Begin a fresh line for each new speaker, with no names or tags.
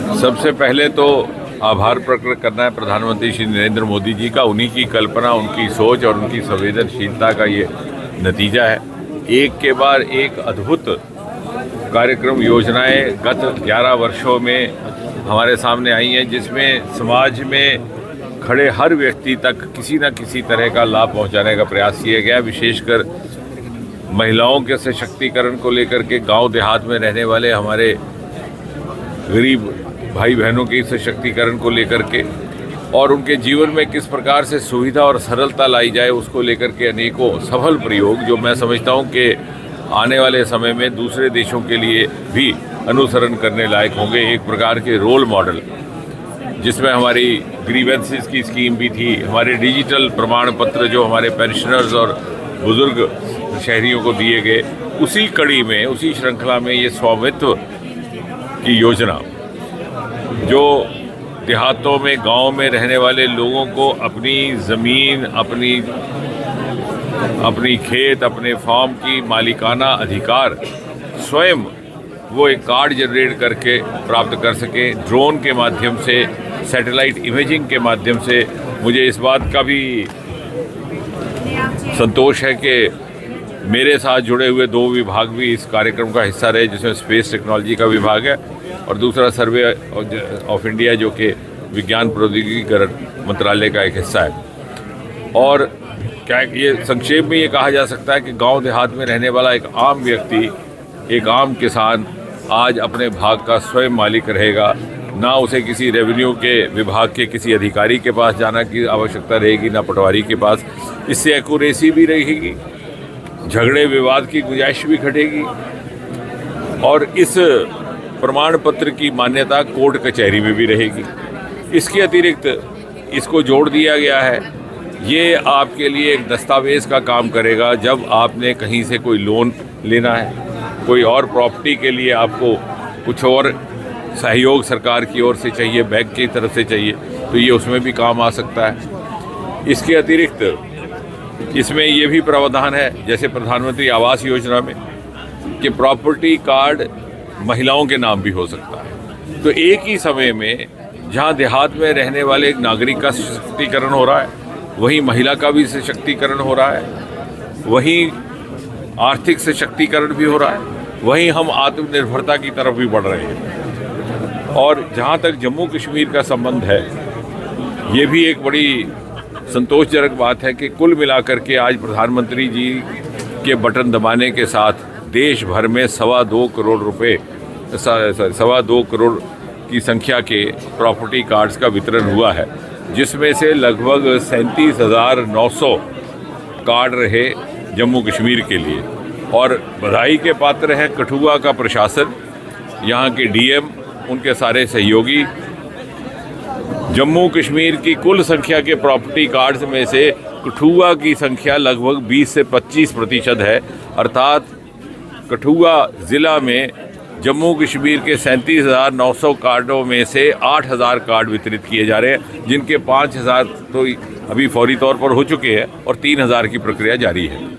सबसे पहले तो आभार प्रकट करना है प्रधानमंत्री श्री नरेंद्र मोदी जी का। उन्हीं की कल्पना, उनकी सोच और उनकी संवेदनशीलता का ये नतीजा है। एक के बाद एक अद्भुत कार्यक्रम, योजनाएं गत 11 वर्षों में हमारे सामने आई हैं, जिसमें समाज में खड़े हर व्यक्ति तक किसी न किसी तरह का लाभ पहुंचाने का प्रयास किया गया। विशेषकर महिलाओं के सशक्तिकरण को लेकर के, गांव देहात में रहने वाले हमारे गरीब भाई बहनों के सशक्तिकरण को लेकर के और उनके जीवन में किस प्रकार से सुविधा और सरलता लाई जाए, उसको लेकर के अनेकों सफल प्रयोग, जो मैं समझता हूं कि आने वाले समय में दूसरे देशों के लिए भी अनुसरण करने लायक होंगे। एक प्रकार के रोल मॉडल, जिसमें हमारी ग्रीवेंसेस की स्कीम भी थी, हमारे डिजिटल प्रमाण पत्र जो हमारे पेंशनर्स और बुजुर्ग शहरियों को दिए गए, उसी कड़ी में, उसी श्रृंखला में ये स्वामित्व की योजना, जो देहातों में, गांव में रहने वाले लोगों को अपनी ज़मीन, अपनी खेत, अपने फार्म की मालिकाना अधिकार स्वयं वो एक कार्ड जनरेट करके प्राप्त कर सके, ड्रोन के माध्यम से, सैटेलाइट इमेजिंग के माध्यम से। मुझे इस बात का भी संतोष है कि मेरे साथ जुड़े हुए 2 विभाग भी इस कार्यक्रम का हिस्सा रहे, जिसमें स्पेस टेक्नोलॉजी का विभाग है और दूसरा सर्वे ऑफ इंडिया, जो कि विज्ञान प्रौद्योगिकीकरण मंत्रालय का एक हिस्सा है। और क्या ये संक्षेप में ये कहा जा सकता है कि गांव देहात में रहने वाला एक आम व्यक्ति, एक आम किसान आज अपने भाग का स्वयं मालिक रहेगा। ना उसे किसी रेवेन्यू के विभाग के किसी अधिकारी के पास जाना की आवश्यकता रहेगी, ना पटवारी के पास। इससे एक्यूरेसी भी रहेगी, झगड़े विवाद की गुंजाइश भी घटेगी और इस प्रमाण पत्र की मान्यता कोर्ट कचहरी में भी रहेगी। इसके अतिरिक्त इसको जोड़ दिया गया है, ये आपके लिए एक दस्तावेज़ का काम करेगा। जब आपने कहीं से कोई लोन लेना है, कोई और प्रॉपर्टी के लिए आपको कुछ और सहयोग सरकार की ओर से चाहिए, बैंक की तरफ से चाहिए, तो ये उसमें भी काम आ सकता है। इसके अतिरिक्त इसमें ये भी प्रावधान है, जैसे प्रधानमंत्री आवास योजना में, कि प्रॉपर्टी कार्ड महिलाओं के नाम भी हो सकता है। तो एक ही समय में जहां देहात में रहने वाले एक नागरिक का सशक्तिकरण हो रहा है, वहीं महिला का भी सशक्तिकरण हो रहा है, वहीं आर्थिक सशक्तिकरण भी हो रहा है, वहीं हम आत्मनिर्भरता की तरफ भी बढ़ रहे हैं। और जहां तक जम्मू कश्मीर का संबंध है, ये भी एक बड़ी संतोषजनक बात है कि कुल मिलाकर के आज प्रधानमंत्री जी के बटन दबाने के साथ देश भर में 2.25 करोड़ रुपए, 2.25 करोड़ की संख्या के प्रॉपर्टी कार्ड्स का वितरण हुआ है, जिसमें से लगभग 37,900 कार्ड रहे जम्मू कश्मीर के लिए। और बधाई के पात्र हैं कठुआ का प्रशासन, यहाँ के डीएम, उनके सारे सहयोगी। जम्मू कश्मीर की कुल संख्या के प्रॉपर्टी कार्ड्स में से कठुआ की संख्या लगभग 20 से 25% है। अर्थात कठुआ ज़िला में जम्मू कश्मीर के 37,900 कार्डों में से 8,000 कार्ड वितरित किए जा रहे हैं, जिनके 5,000 तो अभी फौरी तौर पर हो चुके हैं और 3,000 की प्रक्रिया जारी है।